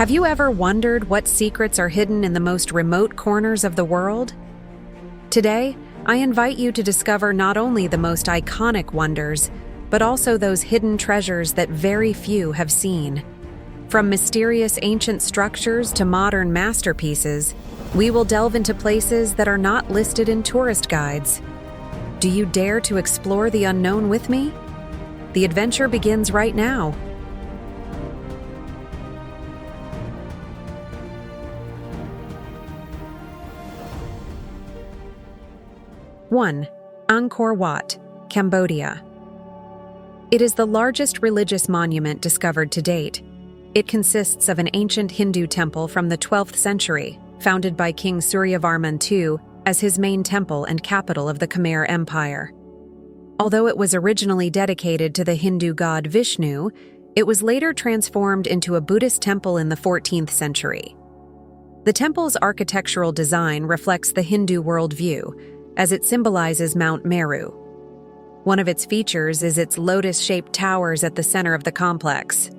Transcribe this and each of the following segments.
Have you ever wondered what secrets are hidden in the most remote corners of the world? Today, I invite you to discover not only the most iconic wonders, but also those hidden treasures that very few have seen. From mysterious ancient structures to modern masterpieces, we will delve into places that are not listed in tourist guides. Do you dare to explore the unknown with me? The adventure begins right now. One, Angkor Wat, Cambodia. It is the largest religious monument discovered to date. It consists of an ancient Hindu temple from the 12th century, founded by King Suryavarman II as his main temple and capital of the Khmer Empire. Although it was originally dedicated to the Hindu god Vishnu, it was later transformed into a Buddhist temple in the 14th century. The temple's architectural design reflects the Hindu worldview, as it symbolizes Mount Meru. One of its features is its lotus-shaped towers at the center of the complex.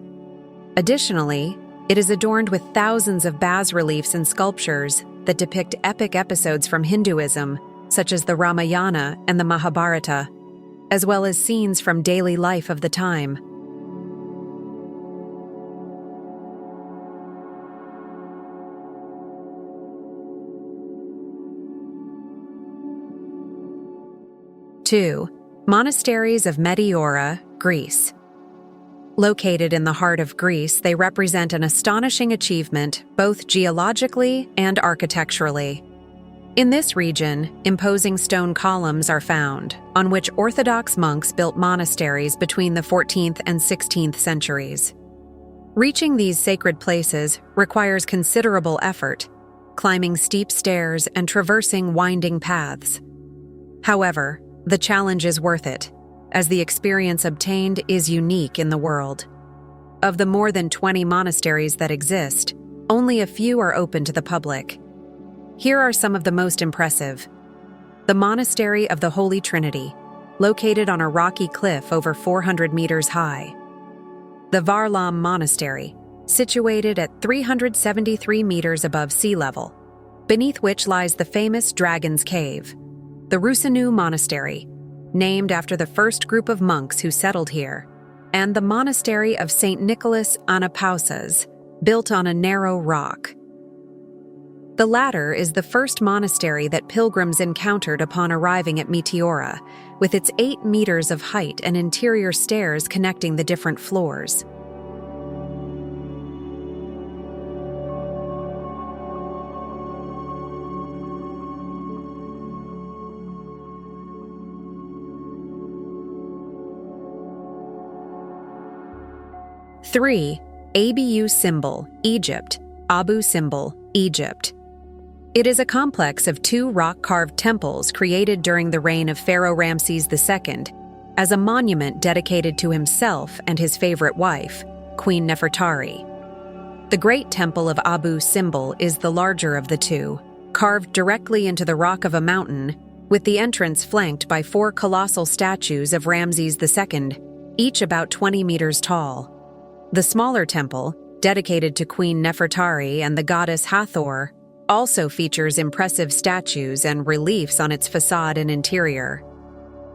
Additionally, it is adorned with thousands of bas-reliefs and sculptures that depict epic episodes from Hinduism, such as the Ramayana and the Mahabharata, as well as scenes from daily life of the time. Two, Monasteries of Meteora, Greece. Located in the heart of Greece, they represent an astonishing achievement both geologically and architecturally. In this region, imposing stone columns are found, on which Orthodox monks built monasteries between the 14th and 16th centuries. Reaching these sacred places requires considerable effort, climbing steep stairs and traversing winding paths. However, the challenge is worth it, as the experience obtained is unique in the world. Of the more than 20 monasteries that exist, only a few are open to the public. Here are some of the most impressive. The Monastery of the Holy Trinity, located on a rocky cliff over 400 meters high. The Varlam Monastery, situated at 373 meters above sea level, beneath which lies the famous Dragon's Cave. The Rusenu Monastery, named after the first group of monks who settled here, and the Monastery of St. Nicholas Anapausas, built on a narrow rock. The latter is the first monastery that pilgrims encountered upon arriving at Meteora, with its 8 meters of height and interior stairs connecting the different floors. Three, Abu Simbel, Egypt, Abu Simbel, Egypt. It is a complex of 2 rock-carved temples created during the reign of Pharaoh Ramses II as a monument dedicated to himself and his favorite wife, Queen Nefertari. The Great Temple of Abu Simbel is the larger of the 2, carved directly into the rock of a mountain, with the entrance flanked by 4 colossal statues of Ramses II, each about 20 meters tall. The smaller temple, dedicated to Queen Nefertari and the goddess Hathor, also features impressive statues and reliefs on its facade and interior.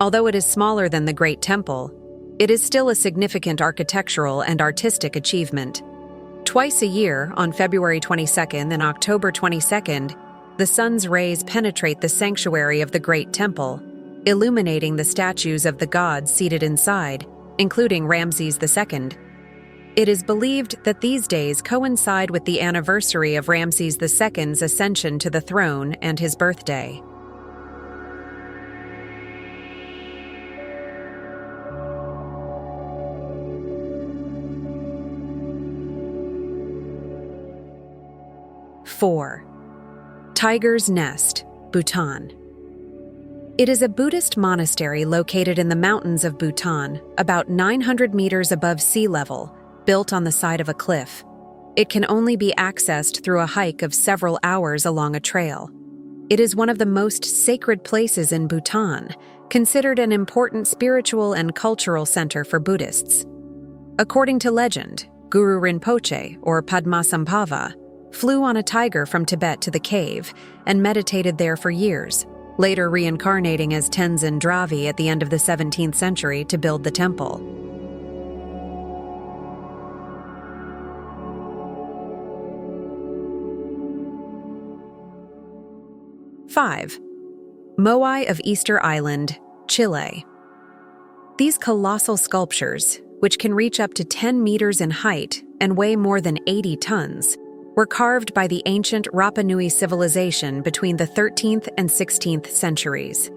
Although it is smaller than the Great Temple, it is still a significant architectural and artistic achievement. Twice a year, on February 22nd and October 22nd, the sun's rays penetrate the sanctuary of the Great Temple, illuminating the statues of the gods seated inside, including Ramses II. It is believed that these days coincide with the anniversary of Ramses II's ascension to the throne and his birthday. Four, Tiger's Nest, Bhutan. It is a Buddhist monastery located in the mountains of Bhutan, about 900 meters above sea level, built on the side of a cliff. It can only be accessed through a hike of several hours along a trail. It is one of the most sacred places in Bhutan, considered an important spiritual and cultural center for Buddhists. According to legend, Guru Rinpoche, or Padmasambhava, flew on a tiger from Tibet to the cave and meditated there for years, later reincarnating as Tenzin Dravi at the end of the 17th century to build the temple. Five, Moai of Easter Island, Chile. These colossal sculptures, which can reach up to 10 meters in height and weigh more than 80 tons, were carved by the ancient Rapa Nui civilization between the 13th and 16th centuries.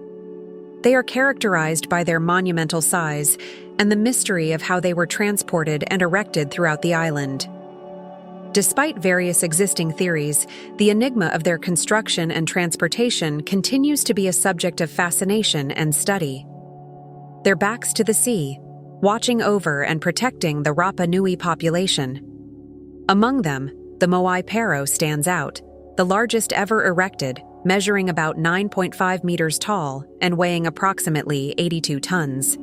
They are characterized by their monumental size and the mystery of how they were transported and erected throughout the island. Despite various existing theories, the enigma of their construction and transportation continues to be a subject of fascination and study. Their backs to the sea, watching over and protecting the Rapa Nui population. Among them, the Moai Pero stands out, the largest ever erected, measuring about 9.5 meters tall and weighing approximately 82 tons.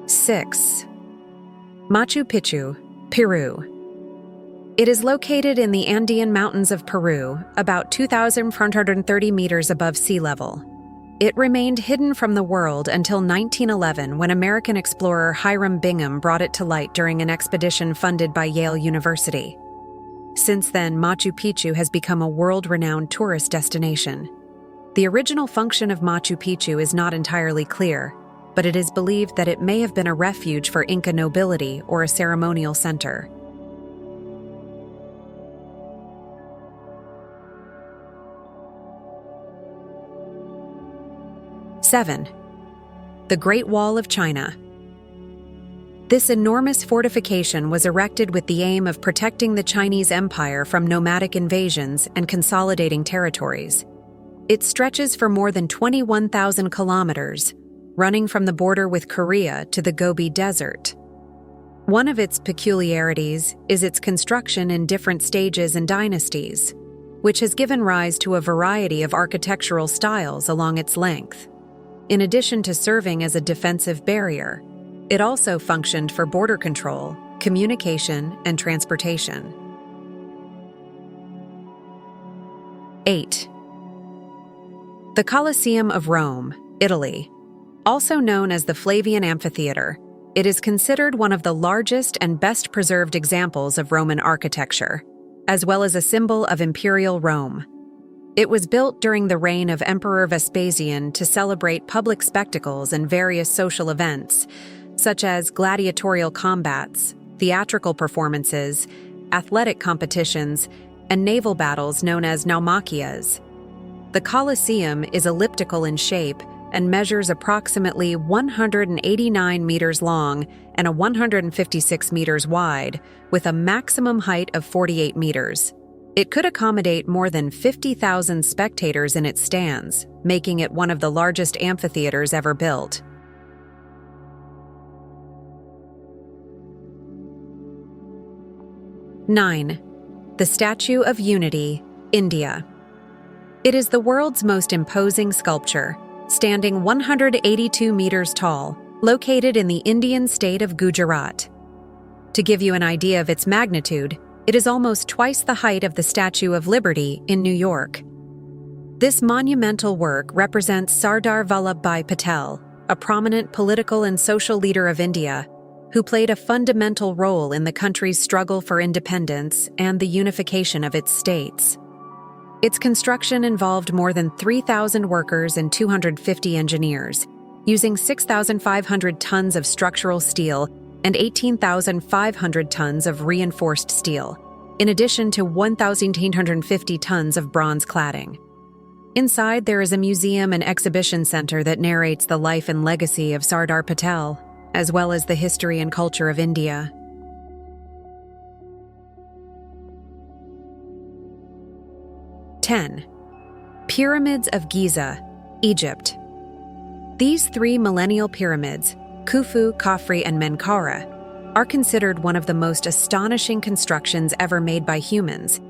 Six, Machu Picchu, Peru. It is located in the Andean Mountains of Peru, about 2,430 meters above sea level. It remained hidden from the world until 1911 when American explorer Hiram Bingham brought it to light during an expedition funded by Yale University. Since then, Machu Picchu has become a world-renowned tourist destination. The original function of Machu Picchu is not entirely clear, but it is believed that it may have been a refuge for Inca nobility or a ceremonial center. Seven, the Great Wall of China. This enormous fortification was erected with the aim of protecting the Chinese Empire from nomadic invasions and consolidating territories. It stretches for more than 21,000 kilometers, running from the border with Korea to the Gobi Desert. One of its peculiarities is its construction in different stages and dynasties, which has given rise to a variety of architectural styles along its length. In addition to serving as a defensive barrier, it also functioned for border control, communication, and transportation. 8. The Colosseum of Rome, Italy. Also known as the Flavian Amphitheater, it is considered one of the largest and best-preserved examples of Roman architecture, as well as a symbol of imperial Rome. It was built during the reign of Emperor Vespasian to celebrate public spectacles and various social events, such as gladiatorial combats, theatrical performances, athletic competitions, and naval battles known as naumachias. The Colosseum is elliptical in shape and measures approximately 189 meters long and 156 meters wide, with a maximum height of 48 meters. It could accommodate more than 50,000 spectators in its stands, making it one of the largest amphitheaters ever built. Nine, the Statue of Unity, India. It is the world's most imposing sculpture, standing 182 meters tall, located in the Indian state of Gujarat. To give you an idea of its magnitude, it is almost twice the height of the Statue of Liberty in New York. This monumental work represents Sardar Vallabhbhai Patel, a prominent political and social leader of India, who played a fundamental role in the country's struggle for independence and the unification of its states. Its construction involved more than 3,000 workers and 250 engineers, using 6,500 tons of structural steel and 18,500 tons of reinforced steel, in addition to 1,850 tons of bronze cladding. Inside, there is a museum and exhibition center that narrates the life and legacy of Sardar Patel, as well as the history and culture of India. Ten, Pyramids of Giza, Egypt. These three millennial pyramids, Khufu, Khafre, and Menkaure, are considered one of the most astonishing constructions ever made by humans,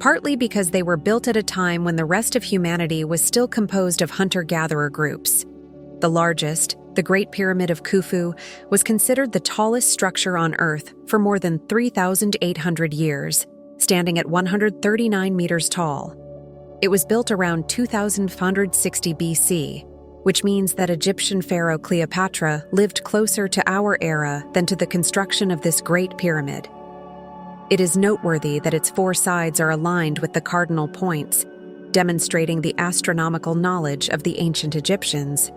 partly because they were built at a time when the rest of humanity was still composed of hunter-gatherer groups. The largest, the Great Pyramid of Khufu, was considered the tallest structure on Earth for more than 3,800 years, standing at 139 meters tall. It was built around 2560 BC, which means that Egyptian pharaoh Cleopatra lived closer to our era than to the construction of this Great Pyramid. It is noteworthy that its four sides are aligned with the cardinal points, demonstrating the astronomical knowledge of the ancient Egyptians.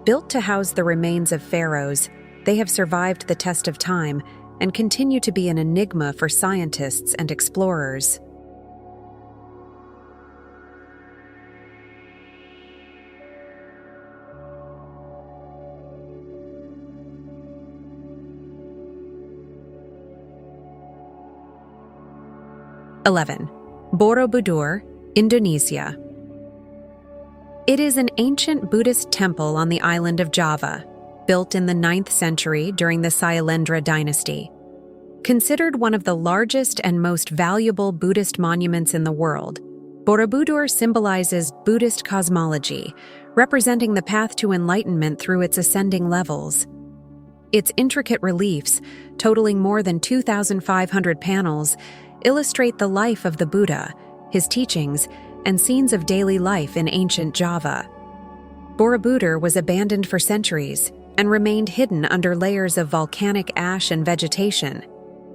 Built to house the remains of pharaohs, they have survived the test of time and continue to be an enigma for scientists and explorers. (11) Borobudur, Indonesia. It is an ancient Buddhist temple on the island of Java, built in the 9th century during the Sailendra dynasty. Considered one of the largest and most valuable Buddhist monuments in the world, Borobudur symbolizes Buddhist cosmology, representing the path to enlightenment through its ascending levels. Its intricate reliefs, totaling more than 2,500 panels, illustrate the life of the Buddha, his teachings, and scenes of daily life in ancient Java. Borobudur was abandoned for centuries and remained hidden under layers of volcanic ash and vegetation,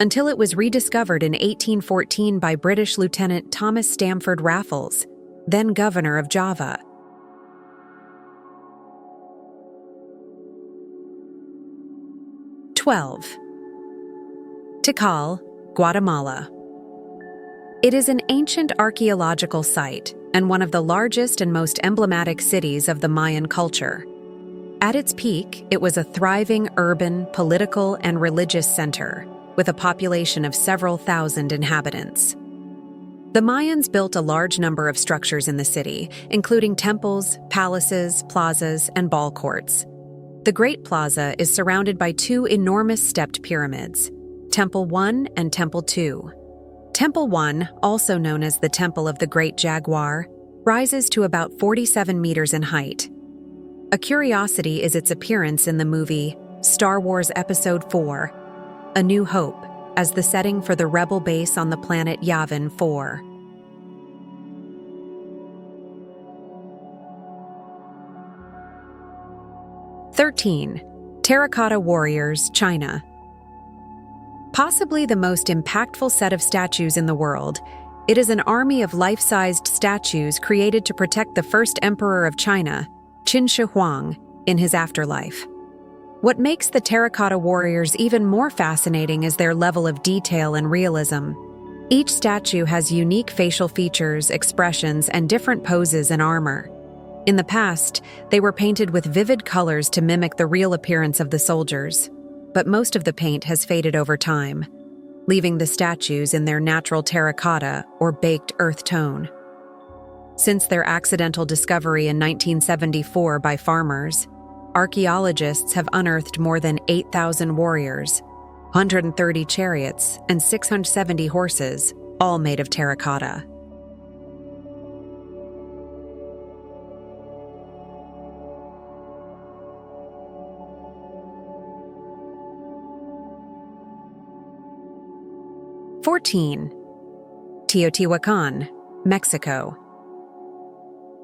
until it was rediscovered in 1814 by British Lieutenant Thomas Stamford Raffles, then governor of Java. (12) Tikal, Guatemala. It is an ancient archaeological site and one of the largest and most emblematic cities of the Mayan culture. At its peak, it was a thriving urban, political, and religious center, with a population of several thousand inhabitants. The Mayans built a large number of structures in the city, including temples, palaces, plazas, and ball courts. The Great Plaza is surrounded by two enormous stepped pyramids, Temple 1 and Temple 2. Temple 1, also known as the Temple of the Great Jaguar, rises to about 47 meters in height. A curiosity is its appearance in the movie Star Wars Episode 4, A New Hope, as the setting for the rebel base on the planet Yavin 4. (13) Terracotta Warriors, China. Possibly the most impactful set of statues in the world, it is an army of life-sized statues created to protect the first emperor of China, Qin Shi Huang, in his afterlife. What makes the terracotta warriors even more fascinating is their level of detail and realism. Each statue has unique facial features, expressions, and different poses and armor. In the past, they were painted with vivid colors to mimic the real appearance of the soldiers, but most of the paint has faded over time, leaving the statues in their natural terracotta or baked earth tone. Since their accidental discovery in 1974 by farmers, archaeologists have unearthed more than 8,000 warriors, 130 chariots, and 670 horses, all made of terracotta. (14) Teotihuacan, Mexico.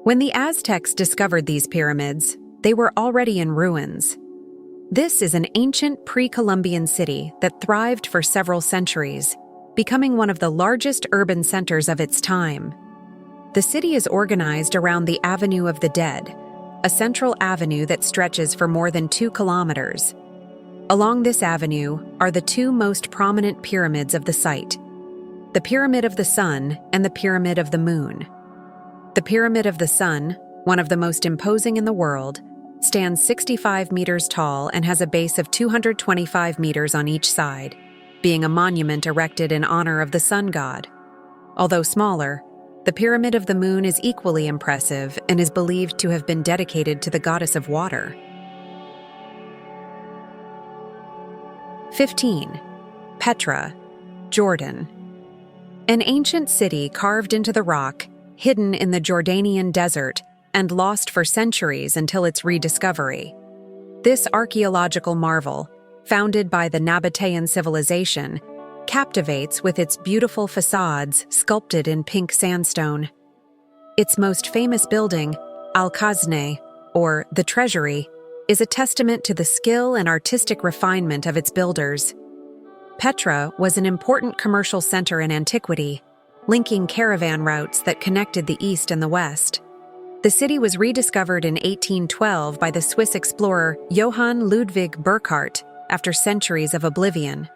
When the Aztecs discovered these pyramids, they were already in ruins. This is an ancient pre-Columbian city that thrived for several centuries, becoming one of the largest urban centers of its time. The city is organized around the Avenue of the Dead, a central avenue that stretches for more than 2 kilometers. Along this avenue are the two most prominent pyramids of the site, the Pyramid of the Sun and the Pyramid of the Moon. The Pyramid of the Sun, one of the most imposing in the world, stands 65 meters tall and has a base of 225 meters on each side, being a monument erected in honor of the sun god. Although smaller, the Pyramid of the Moon is equally impressive and is believed to have been dedicated to the goddess of water. 15. Petra, Jordan. An ancient city carved into the rock, hidden in the Jordanian desert, and lost for centuries until its rediscovery. This archaeological marvel, founded by the Nabatean civilization, captivates with its beautiful facades sculpted in pink sandstone. Its most famous building, Al-Khazne, or the Treasury, is a testament to the skill and artistic refinement of its builders. Petra was an important commercial center in antiquity, linking caravan routes that connected the east and the west. The city was rediscovered in 1812 by the Swiss explorer Johann Ludwig Burckhardt after centuries of oblivion.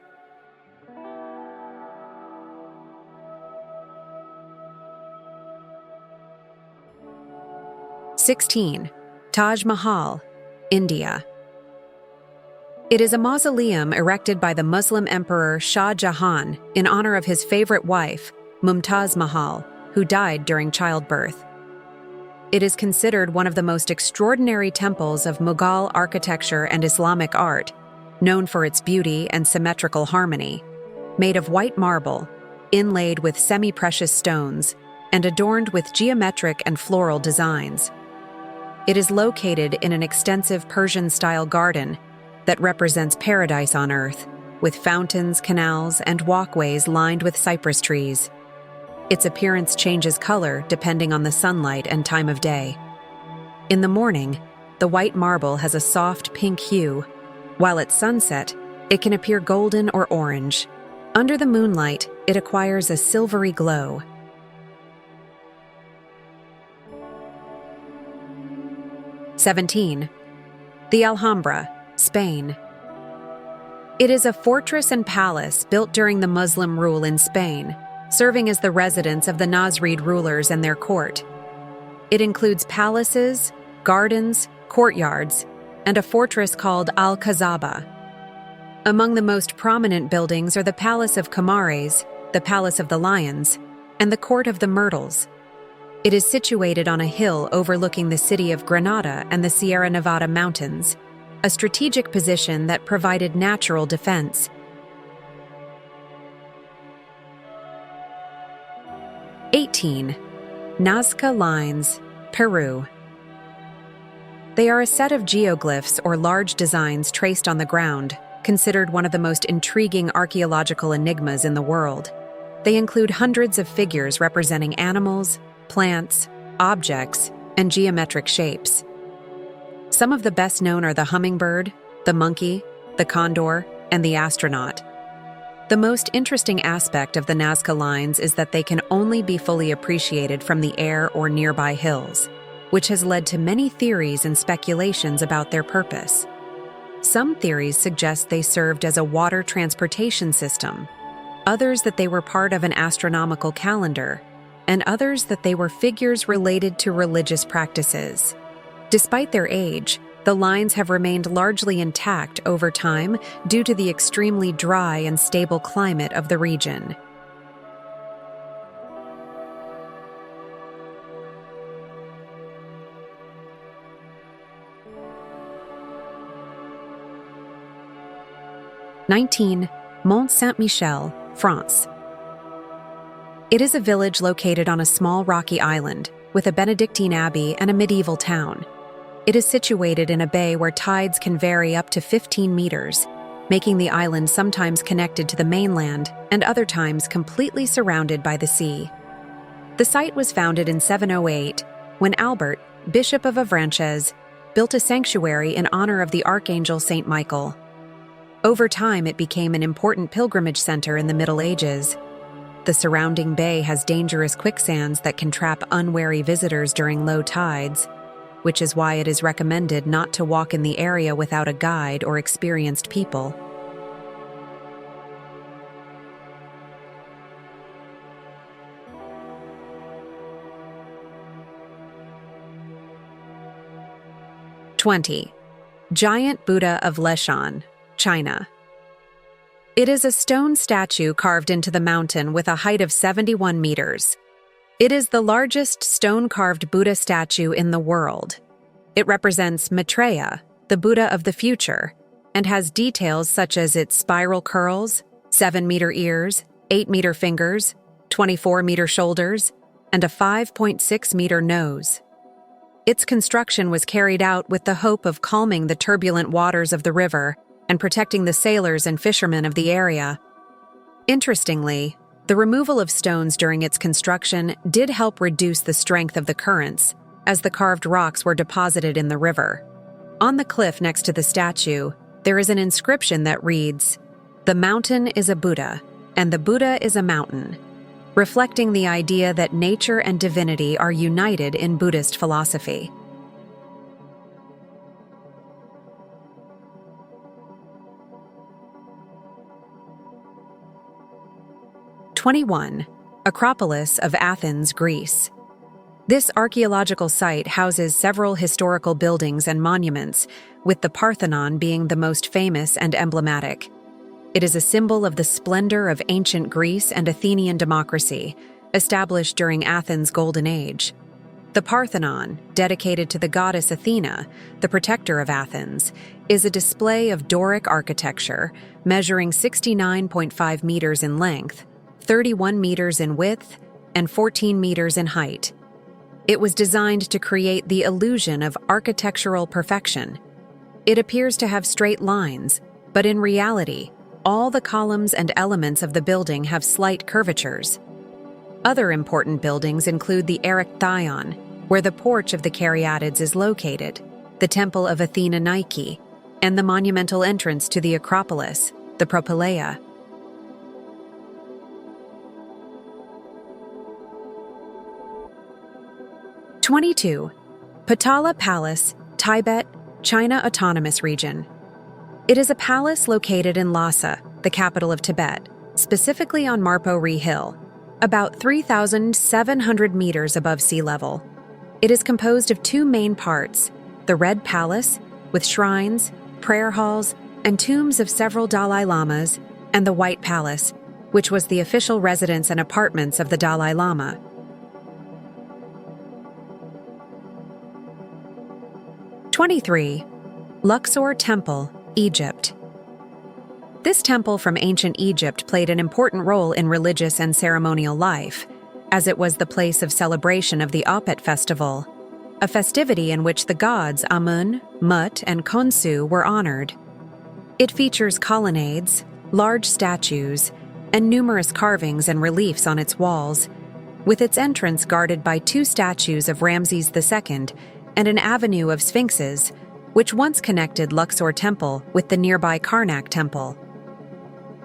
(16) Taj Mahal, India. It is a mausoleum erected by the Muslim Emperor Shah Jahan in honor of his favorite wife, Mumtaz Mahal, who died during childbirth. It is considered one of the most extraordinary temples of Mughal architecture and Islamic art, known for its beauty and symmetrical harmony. Made of white marble, inlaid with semi-precious stones, and adorned with geometric and floral designs. It is located in an extensive Persian-style garden that represents paradise on earth, with fountains, canals, and walkways lined with cypress trees. Its appearance changes color depending on the sunlight and time of day. In the morning, the white marble has a soft pink hue, while at sunset, it can appear golden or orange. Under the moonlight, it acquires a silvery glow. (17) The Alhambra, Spain. It is a fortress and palace built during the Muslim rule in Spain, serving as the residence of the Nasrid rulers and their court. It includes palaces, gardens, courtyards, and a fortress called Al-Khazaba. Among the most prominent buildings are the Palace of Comares, the Palace of the Lions, and the Court of the Myrtles. It is situated on a hill overlooking the city of Granada and the Sierra Nevada mountains, a strategic position that provided natural defense. 18. Nazca Lines, Peru. They are a set of geoglyphs or large designs traced on the ground, considered one of the most intriguing archaeological enigmas in the world. They include hundreds of figures representing animals, plants, objects, and geometric shapes. Some of the best known are the hummingbird, the monkey, the condor, and the astronaut. The most interesting aspect of the Nazca lines is that they can only be fully appreciated from the air or nearby hills, which has led to many theories and speculations about their purpose. Some theories suggest they served as a water transportation system, others that they were part of an astronomical calendar, and others that they were figures related to religious practices. Despite their age, the lines have remained largely intact over time due to the extremely dry and stable climate of the region. (19) Mont Saint-Michel, France. It is a village located on a small rocky island, with a Benedictine abbey and a medieval town. It is situated in a bay where tides can vary up to 15 meters, making the island sometimes connected to the mainland and other times completely surrounded by the sea. The site was founded in 708 when Albert, Bishop of Avranches, built a sanctuary in honor of the Archangel Saint Michael. Over time, it became an important pilgrimage center in the Middle Ages. The surrounding bay has dangerous quicksands that can trap unwary visitors during low tides, which is why it is recommended not to walk in the area without a guide or experienced people. (20) Giant Buddha of Leshan, China. It is a stone statue carved into the mountain with a height of 71 meters. It is the largest stone-carved Buddha statue in the world. It represents Maitreya, the Buddha of the future, and has details such as its spiral curls, 7-meter ears, 8-meter fingers, 24-meter shoulders, and a 5.6-meter nose. Its construction was carried out with the hope of calming the turbulent waters of the river and protecting the sailors and fishermen of the area. Interestingly, the removal of stones during its construction did help reduce the strength of the currents, as the carved rocks were deposited in the river. On the cliff next to the statue, there is an inscription that reads, "The mountain is a Buddha, and the Buddha is a mountain," reflecting the idea that nature and divinity are united in Buddhist philosophy. (21) Acropolis of Athens, Greece. This archaeological site houses several historical buildings and monuments, with the Parthenon being the most famous and emblematic. It is a symbol of the splendor of ancient Greece and Athenian democracy, established during Athens' Golden Age. The Parthenon, dedicated to the goddess Athena, the protector of Athens, is a display of Doric architecture, measuring 69.5 meters in length, 31 meters in width, and 14 meters in height. It was designed to create the illusion of architectural perfection. It appears to have straight lines, but in reality, all the columns and elements of the building have slight curvatures. Other important buildings include the Erechtheion, where the porch of the Caryatids is located, the Temple of Athena Nike, and the monumental entrance to the Acropolis, the Propylaea. (22) Potala Palace, Tibet, China Autonomous Region. It is a palace located in Lhasa, the capital of Tibet, specifically on Marpori Hill, about 3,700 meters above sea level. It is composed of two main parts: the Red Palace, with shrines, prayer halls, and tombs of several Dalai Lamas, and the White Palace, which was the official residence and apartments of the Dalai Lama. (23) Luxor Temple, Egypt. This temple from ancient Egypt played an important role in religious and ceremonial life, as it was the place of celebration of the Apet festival, a festivity in which the gods Amun, Mut, and Khonsu were honored. It features colonnades, large statues, and numerous carvings and reliefs on its walls, with its entrance guarded by two statues of Ramses II and an avenue of sphinxes, which once connected Luxor Temple with the nearby Karnak Temple.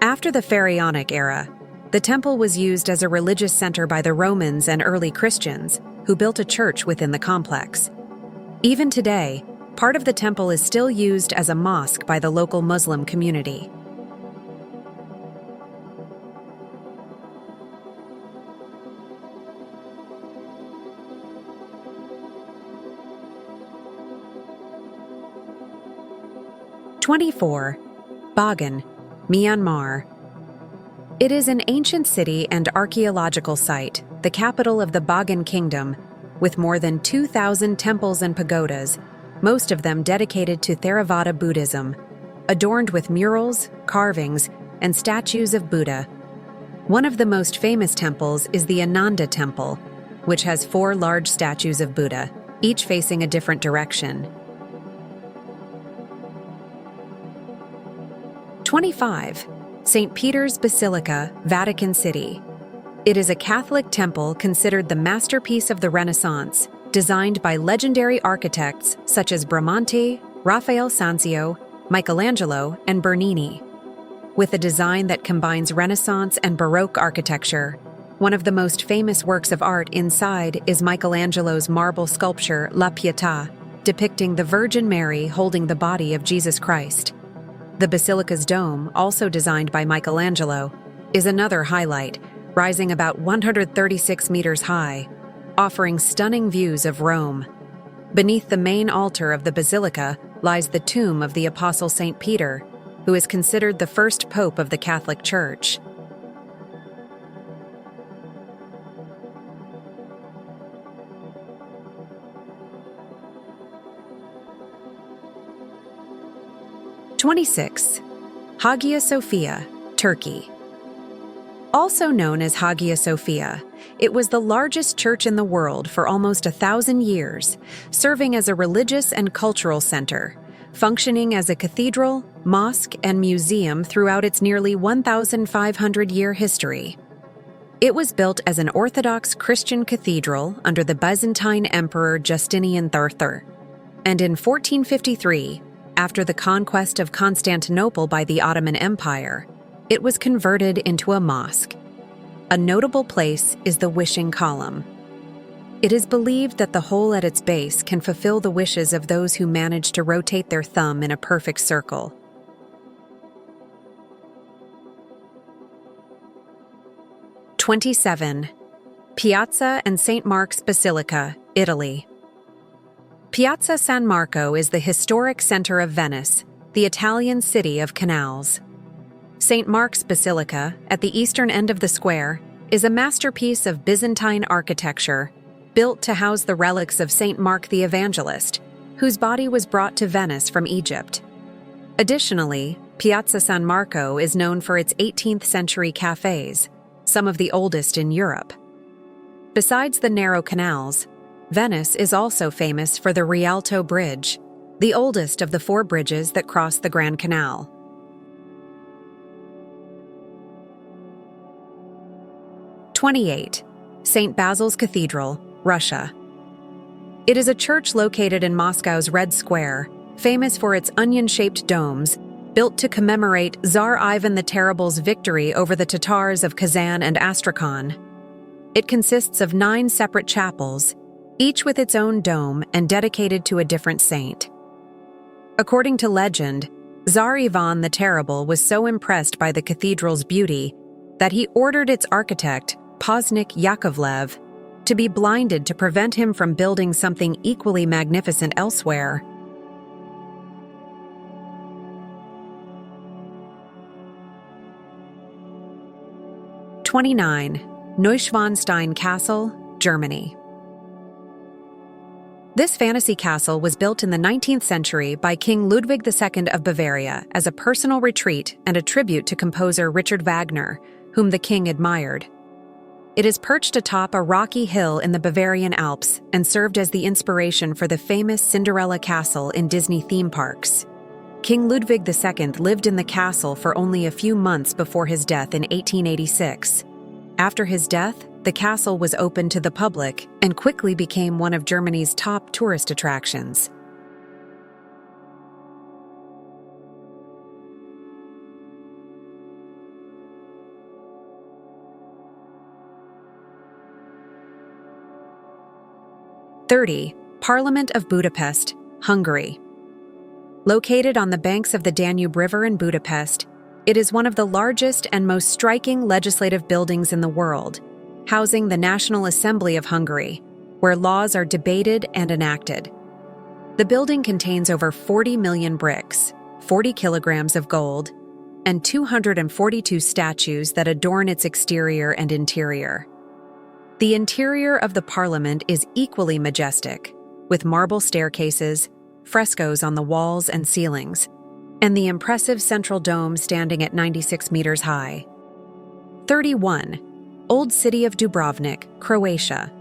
After the Pharaonic era, the temple was used as a religious center by the Romans and early Christians, who built a church within the complex. Even today, part of the temple is still used as a mosque by the local Muslim community. (24) Bagan, Myanmar. It is an ancient city and archaeological site, the capital of the Bagan Kingdom, with more than 2,000 temples and pagodas, most of them dedicated to Theravada Buddhism, adorned with murals, carvings, and statues of Buddha. One of the most famous temples is the Ananda Temple, which has 4 large statues of Buddha, each facing a different direction. 25. St. Peter's Basilica, Vatican City. It is a Catholic temple considered the masterpiece of the Renaissance, designed by legendary architects such as Bramante, Raphael Sanzio, Michelangelo, and Bernini. With a design that combines Renaissance and Baroque architecture, one of the most famous works of art inside is Michelangelo's marble sculpture La Pietà, depicting the Virgin Mary holding the body of Jesus Christ. The basilica's dome, also designed by Michelangelo, is another highlight, rising about 136 meters high, offering stunning views of Rome. Beneath the main altar of the basilica lies the tomb of the Apostle St. Peter, who is considered the first pope of the Catholic Church. (26) Hagia Sophia, Turkey. Also known as Hagia Sophia, it was the largest church in the world for almost 1,000 years, serving as a religious and cultural center, functioning as a cathedral, mosque, and museum throughout its nearly 1,500-year history. It was built as an Orthodox Christian cathedral under the Byzantine Emperor Justinian III, and in 1453, after the conquest of Constantinople by the Ottoman Empire, it was converted into a mosque. A notable place is the Wishing Column. It is believed that the hole at its base can fulfill the wishes of those who manage to rotate their thumb in a perfect circle. '27. Piazza and St. Mark's Basilica, Italy. Piazza San Marco is the historic center of Venice, the Italian city of canals. St. Mark's Basilica, at the eastern end of the square, is a masterpiece of Byzantine architecture, built to house the relics of St. Mark the Evangelist, whose body was brought to Venice from Egypt. Additionally, Piazza San Marco is known for its 18th-century cafes, some of the oldest in Europe. Besides the narrow canals, Venice is also famous for the Rialto Bridge, the oldest of the 4 bridges that cross the Grand Canal. '28. St. Basil's Cathedral, Russia. It is a church located in Moscow's Red Square, famous for its onion-shaped domes, built to commemorate Tsar Ivan the Terrible's victory over the Tatars of Kazan and Astrakhan. It consists of 9 separate chapels, each with its own dome and dedicated to a different saint. According to legend, Tsar Ivan the Terrible was so impressed by the cathedral's beauty that he ordered its architect, Poznik Yakovlev, to be blinded to prevent him from building something equally magnificent elsewhere. '29. Neuschwanstein Castle, Germany. This fantasy castle was built in the 19th century by King Ludwig II of Bavaria as a personal retreat and a tribute to composer Richard Wagner, whom the king admired. It is perched atop a rocky hill in the Bavarian Alps and served as the inspiration for the famous Cinderella Castle in Disney theme parks. King Ludwig II lived in the castle for only a few months before his death in 1886. After his death, the castle was opened to the public and quickly became one of Germany's top tourist attractions. '30. Parliament of Budapest, Hungary. Located on the banks of the Danube River in Budapest, it is one of the largest and most striking legislative buildings in the world, housing the National Assembly of Hungary, where laws are debated and enacted. The building contains over 40 million bricks, 40 kilograms of gold, and 242 statues that adorn its exterior and interior. The interior of the parliament is equally majestic, with marble staircases, frescoes on the walls and ceilings, and the impressive central dome standing at 96 meters high. 31. Old City of Dubrovnik, Croatia.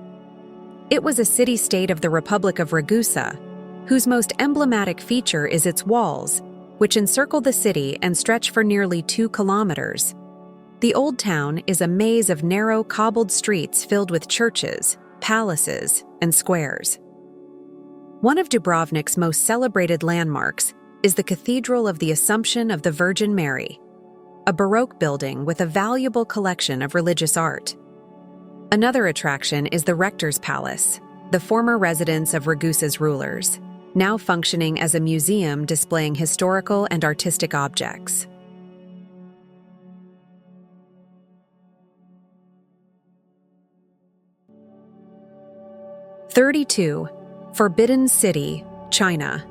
It was a city-state of the Republic of Ragusa, whose most emblematic feature is its walls, which encircle the city and stretch for nearly 2 kilometers. The Old Town is a maze of narrow, cobbled streets filled with churches, palaces, and squares. One of Dubrovnik's most celebrated landmarks is the Cathedral of the Assumption of the Virgin Mary, a Baroque building with a valuable collection of religious art. Another attraction is the Rector's Palace, the former residence of Ragusa's rulers, now functioning as a museum displaying historical and artistic objects. '32. Forbidden City, China.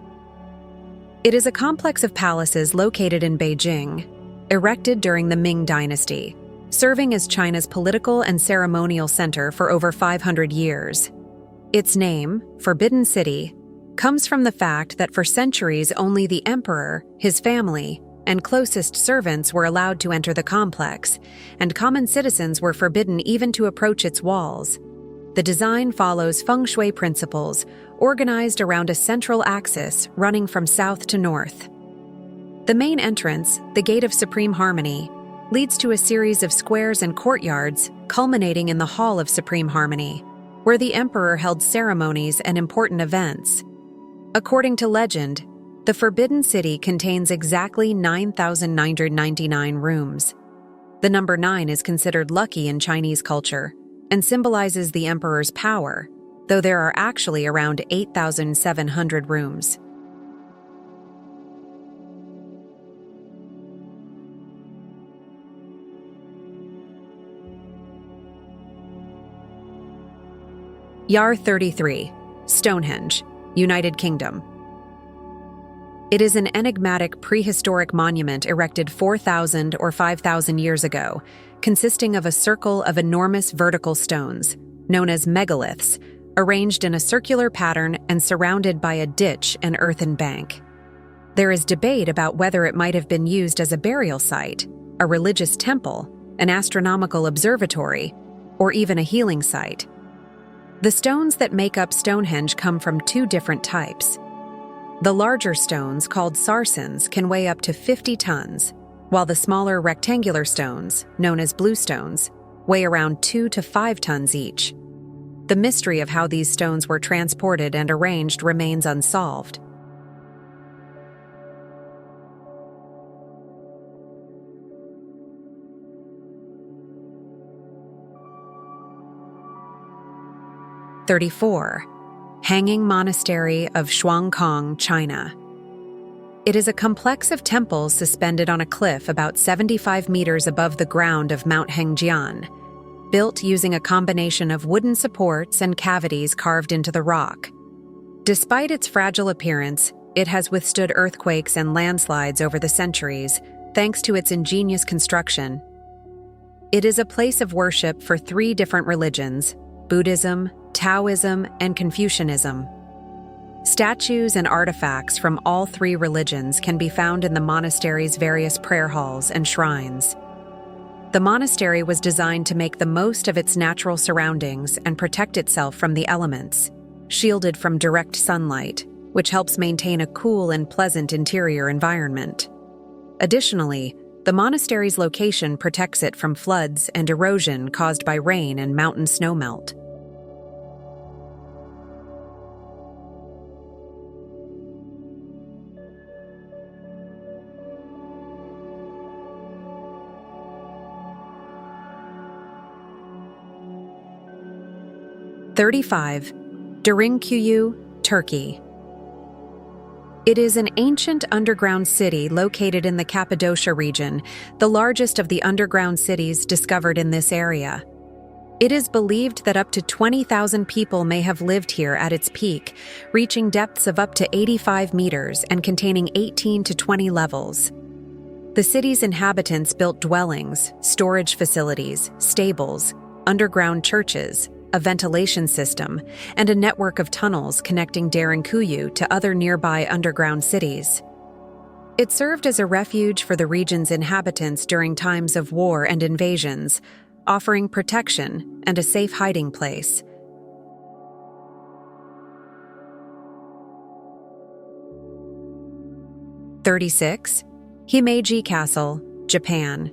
It is a complex of palaces located in Beijing, erected during the Ming Dynasty, serving as China's political and ceremonial center for over 500 years. Its name, Forbidden City, comes from the fact that for centuries only the emperor, his family, and closest servants were allowed to enter the complex, and common citizens were forbidden even to approach its walls. The design follows feng shui principles, organized around a central axis running from south to north. The main entrance, the Gate of Supreme Harmony, leads to a series of squares and courtyards culminating in the Hall of Supreme Harmony, where the emperor held ceremonies and important events. According to legend, the Forbidden City contains exactly 9,999 rooms. The number 9 is considered lucky in Chinese culture and symbolizes the emperor's power, though there are actually around 8,700 rooms. Yar 33, Stonehenge, United Kingdom. It is an enigmatic prehistoric monument erected 4,000 or 5,000 years ago, consisting of a circle of enormous vertical stones, known as megaliths, arranged in a circular pattern and surrounded by a ditch and earthen bank. There is debate about whether it might have been used as a burial site, a religious temple, an astronomical observatory, or even a healing site. The stones that make up Stonehenge come from two different types. The larger stones, called sarsens, can weigh up to 50 tons, while the smaller rectangular stones, known as bluestones, weigh around 2 to 5 tons each. The mystery of how these stones were transported and arranged remains unsolved. (34) Hanging Monastery of Shuangkong, China. It is a complex of temples suspended on a cliff about 75 meters above the ground of Mount Hengjian, built using a combination of wooden supports and cavities carved into the rock. Despite its fragile appearance, it has withstood earthquakes and landslides over the centuries, thanks to its ingenious construction. It is a place of worship for 3 different religions: Buddhism, Taoism, and Confucianism. Statues and artifacts from all 3 religions can be found in the monastery's various prayer halls and shrines. The monastery was designed to make the most of its natural surroundings and protect itself from the elements, shielded from direct sunlight, which helps maintain a cool and pleasant interior environment. Additionally, the monastery's location protects it from floods and erosion caused by rain and mountain snowmelt. (35) Derinkuyu, Turkey. It is an ancient underground city located in the Cappadocia region, the largest of the underground cities discovered in this area. It is believed that up to 20,000 people may have lived here at its peak, reaching depths of up to 85 meters and containing 18 to 20 levels. The city's inhabitants built dwellings, storage facilities, stables, underground churches, a ventilation system, and a network of tunnels connecting Derinkuyu to other nearby underground cities. It served as a refuge for the region's inhabitants during times of war and invasions, offering protection and a safe hiding place. (36) Himeji Castle, Japan.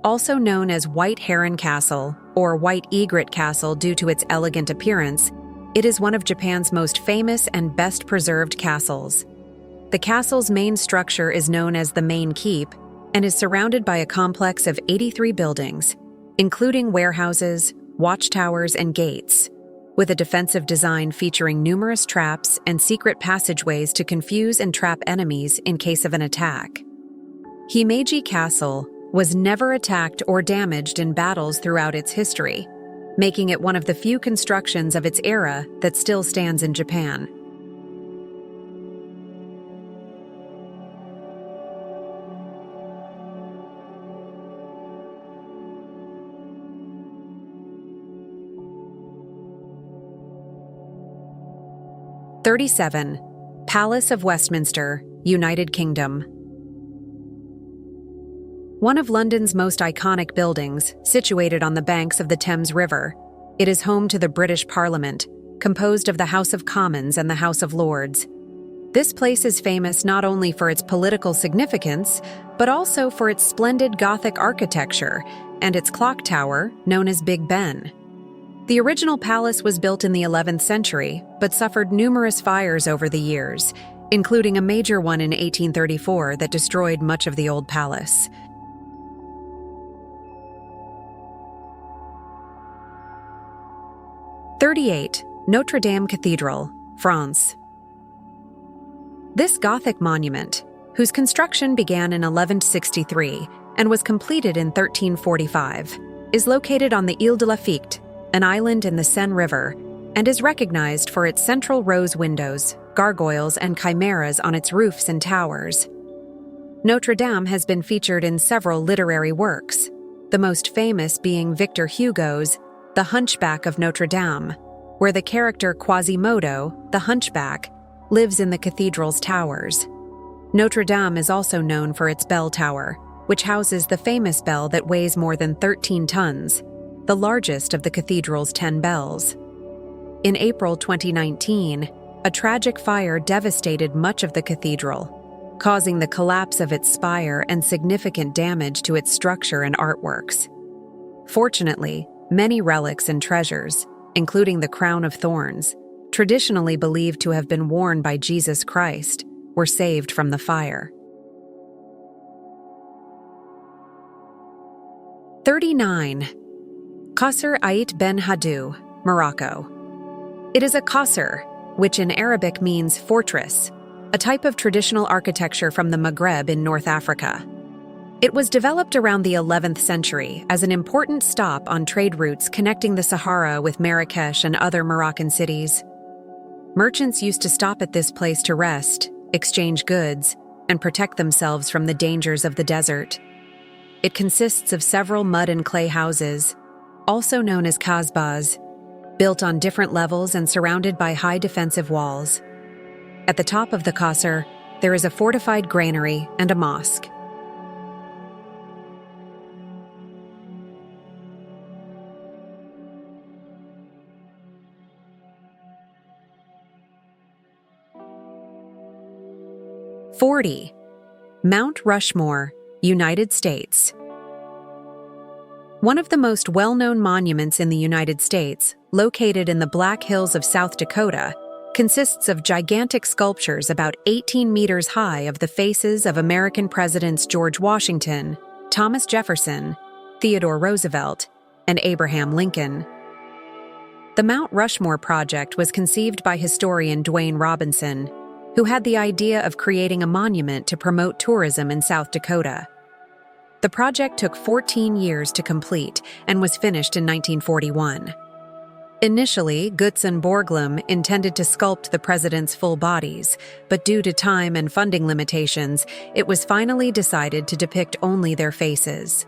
Also known as White Heron Castle or White Egret Castle due to its elegant appearance, it is one of Japan's most famous and best-preserved castles. The castle's main structure is known as the Main Keep and is surrounded by a complex of 83 buildings, including warehouses, watchtowers, and gates, with a defensive design featuring numerous traps and secret passageways to confuse and trap enemies in case of an attack. Himeji Castle was never attacked or damaged in battles throughout its history, making it one of the few constructions of its era that still stands in Japan. (37) Palace of Westminster, United Kingdom. One of London's most iconic buildings, situated on the banks of the Thames River, it is home to the British Parliament, composed of the House of Commons and the House of Lords. This place is famous not only for its political significance, but also for its splendid Gothic architecture and its clock tower, known as Big Ben. The original palace was built in the 11th century, but suffered numerous fires over the years, including a major one in 1834 that destroyed much of the old palace. '38. Notre Dame Cathedral, France. This Gothic monument, whose construction began in 1163 and was completed in 1345, is located on the Ile de la Fête, an island in the Seine River, and is recognized for its central rose windows, gargoyles, and chimeras on its roofs and towers. Notre Dame has been featured in several literary works, the most famous being Victor Hugo's The Hunchback of Notre Dame, where the character Quasimodo, the hunchback, lives in the cathedral's towers. Notre Dame is also known for its bell tower, which houses the famous bell that weighs more than 13 tons, the largest of the cathedral's 10 bells. In April 2019, a tragic fire devastated much of the cathedral, causing the collapse of its spire and significant damage to its structure and artworks. Fortunately, many relics and treasures, including the crown of thorns, traditionally believed to have been worn by Jesus Christ, were saved from the fire. 39. Qasr Ait Ben Haddou, Morocco. It is a qasr, which in Arabic means fortress, a type of traditional architecture from the Maghreb in North Africa. It was developed around the 11th century as an important stop on trade routes connecting the Sahara with Marrakesh and other Moroccan cities. Merchants used to stop at this place to rest, exchange goods, and protect themselves from the dangers of the desert. It consists of several mud and clay houses, also known as kasbahs, built on different levels and surrounded by high defensive walls. At the top of the qasr, there is a fortified granary and a mosque. '40. Mount Rushmore, United States. One of the most well-known monuments in the United States, located in the Black Hills of South Dakota, consists of gigantic sculptures about 18 meters high of the faces of American presidents George Washington, Thomas Jefferson, Theodore Roosevelt, and Abraham Lincoln. The Mount Rushmore project was conceived by historian Dwayne Robinson, who had the idea of creating a monument to promote tourism in South Dakota. The project took 14 years to complete and was finished in 1941. Initially, Gutzon Borglum intended to sculpt the presidents' full bodies, but due to time and funding limitations, it was finally decided to depict only their faces.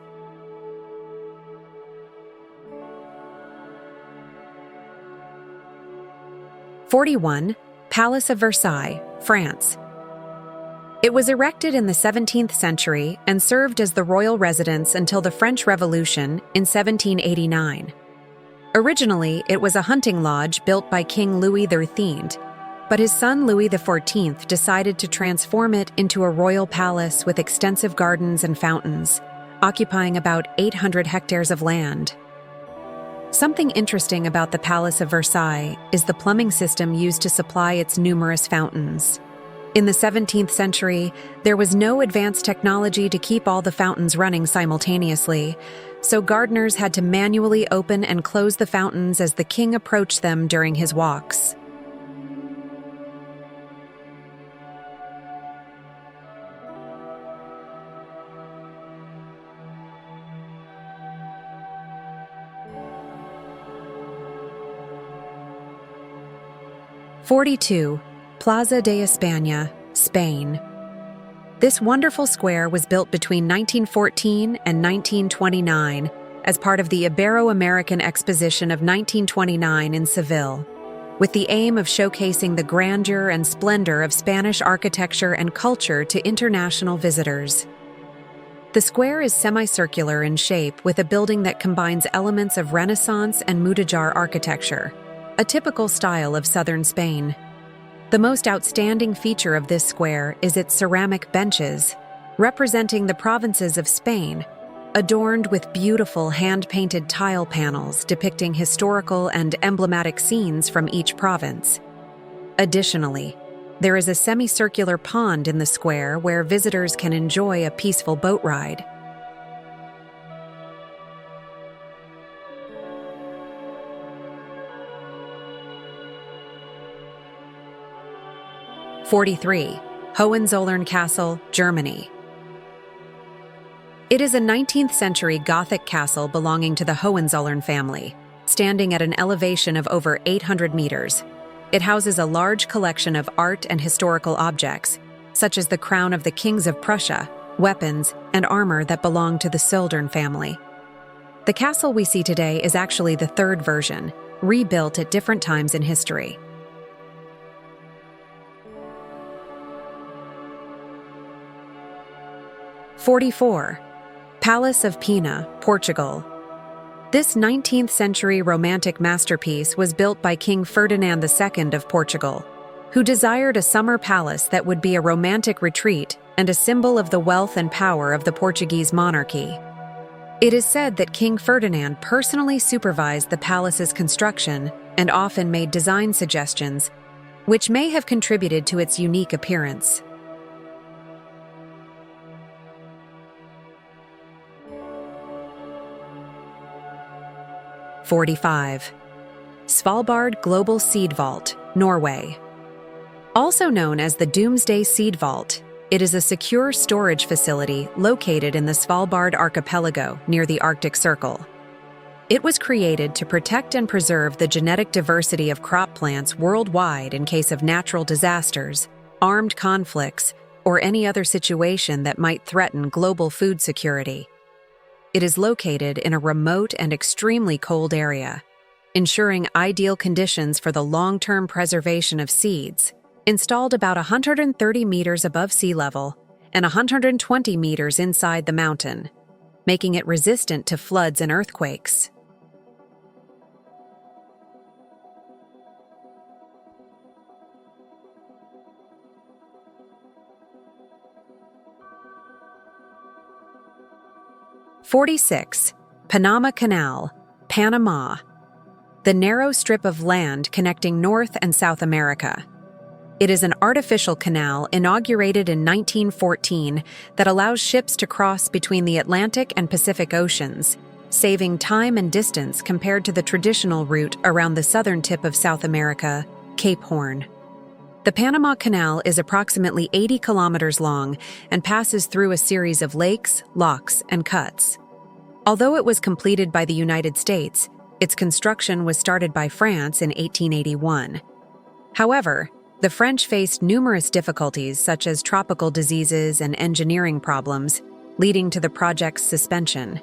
'41. Palace of Versailles, France. It was erected in the 17th century and served as the royal residence until the French Revolution in 1789. Originally, it was a hunting lodge built by King Louis XIII, but his son Louis XIV decided to transform it into a royal palace with extensive gardens and fountains, occupying about 800 hectares of land. Something interesting about the Palace of Versailles is the plumbing system used to supply its numerous fountains. In the 17th century, there was no advanced technology to keep all the fountains running simultaneously, so gardeners had to manually open and close the fountains as the king approached them during his walks. '42. Plaza de España, Spain. This wonderful square was built between 1914 and 1929 as part of the Ibero-American Exposition of 1929 in Seville, with the aim of showcasing the grandeur and splendor of Spanish architecture and culture to international visitors. The square is semicircular in shape with a building that combines elements of Renaissance and Mudéjar architecture, a typical style of southern Spain. The most outstanding feature of this square is its ceramic benches, representing the provinces of Spain, adorned with beautiful hand-painted tile panels depicting historical and emblematic scenes from each province. Additionally, there is a semicircular pond in the square where visitors can enjoy a peaceful boat ride. '43. Hohenzollern Castle, Germany. It is a 19th century Gothic castle belonging to the Hohenzollern family, standing at an elevation of over 800 meters. It houses a large collection of art and historical objects, such as the crown of the kings of Prussia, weapons, and armor that belong to the Soldern family. The castle we see today is actually the third version, rebuilt at different times in history. '44. Palace of Pina, Portugal. This 19th century romantic masterpiece was built by King Ferdinand II of Portugal, who desired a summer palace that would be a romantic retreat and a symbol of the wealth and power of the Portuguese monarchy. It is said that King Ferdinand personally supervised the palace's construction and often made design suggestions, which may have contributed to its unique appearance. '45. Svalbard Global Seed Vault, Norway. Also known as the Doomsday Seed Vault, it is a secure storage facility located in the Svalbard archipelago near the Arctic Circle. It was created to protect and preserve the genetic diversity of crop plants worldwide in case of natural disasters, armed conflicts, or any other situation that might threaten global food security. It is located in a remote and extremely cold area, ensuring ideal conditions for the long-term preservation of seeds, installed about 130 meters above sea level and 120 meters inside the mountain, making it resistant to floods and earthquakes. '46. Panama Canal, Panama. The narrow strip of land connecting North and South America. It is an artificial canal inaugurated in 1914 that allows ships to cross between the Atlantic and Pacific Oceans, saving time and distance compared to the traditional route around the southern tip of South America, Cape Horn. The Panama Canal is approximately 80 kilometers long and passes through a series of lakes, locks, and cuts. Although it was completed by the United States, its construction was started by France in 1881. However, the French faced numerous difficulties such as tropical diseases and engineering problems, leading to the project's suspension.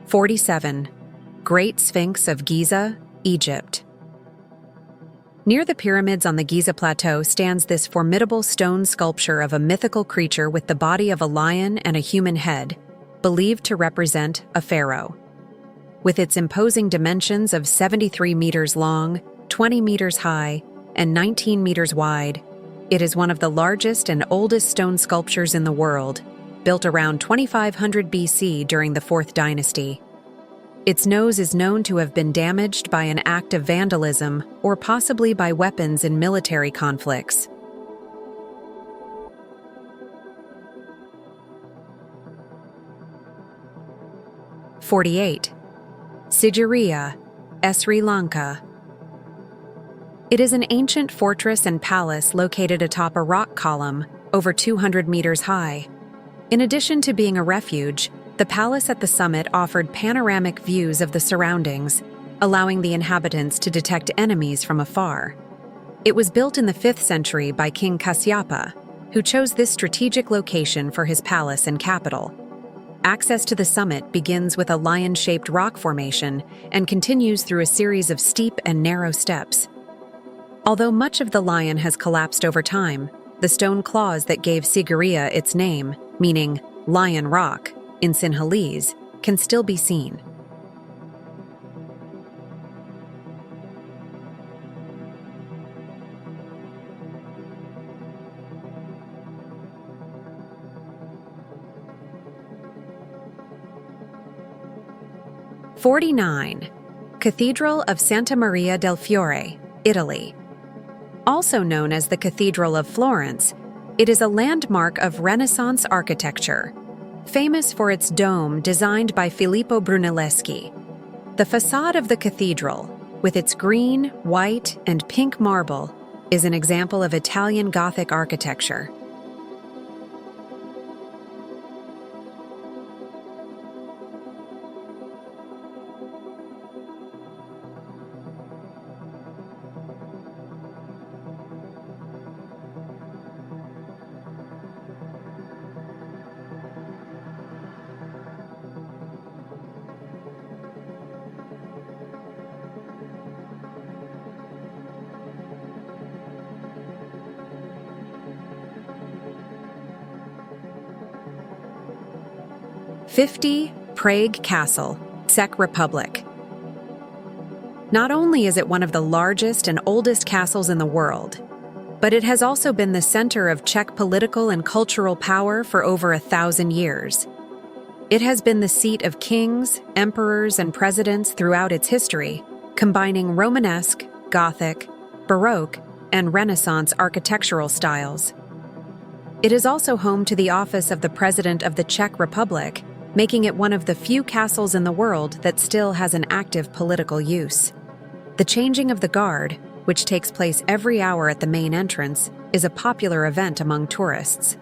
'47. Great Sphinx of Giza, Egypt. Near the pyramids on the Giza Plateau stands this formidable stone sculpture of a mythical creature with the body of a lion and a human head, believed to represent a pharaoh. With its imposing dimensions of 73 meters long, 20 meters high, and 19 meters wide, it is one of the largest and oldest stone sculptures in the world, built around 2500 BC during the Fourth Dynasty. Its nose is known to have been damaged by an act of vandalism or possibly by weapons in military conflicts. '48. Sigiriya, Sri Lanka. It is an ancient fortress and palace located atop a rock column over 200 meters high. In addition to being a refuge, the palace at the summit offered panoramic views of the surroundings, allowing the inhabitants to detect enemies from afar. It was built in the 5th century by King Kasyapa, who chose this strategic location for his palace and capital. Access to the summit begins with a lion-shaped rock formation and continues through a series of steep and narrow steps. Although much of the lion has collapsed over time, the stone claws that gave Sigiriya its name, meaning Lion Rock, in Sinhalese, can still be seen. '49. Cathedral of Santa Maria del Fiore, Italy. Also known as the Cathedral of Florence, it is a landmark of Renaissance architecture, famous for its dome designed by Filippo Brunelleschi. The facade of the cathedral, with its green, white, and pink marble, is an example of Italian Gothic architecture. '50. Prague Castle, Czech Republic. Not only is it one of the largest and oldest castles in the world, but it has also been the center of Czech political and cultural power for over 1,000 years. It has been the seat of kings, emperors, and presidents throughout its history, combining Romanesque, Gothic, Baroque, and Renaissance architectural styles. It is also home to the office of the President of the Czech Republic, making it one of the few castles in the world that still has an active political use. The changing of the guard, which takes place every hour at the main entrance, is a popular event among tourists.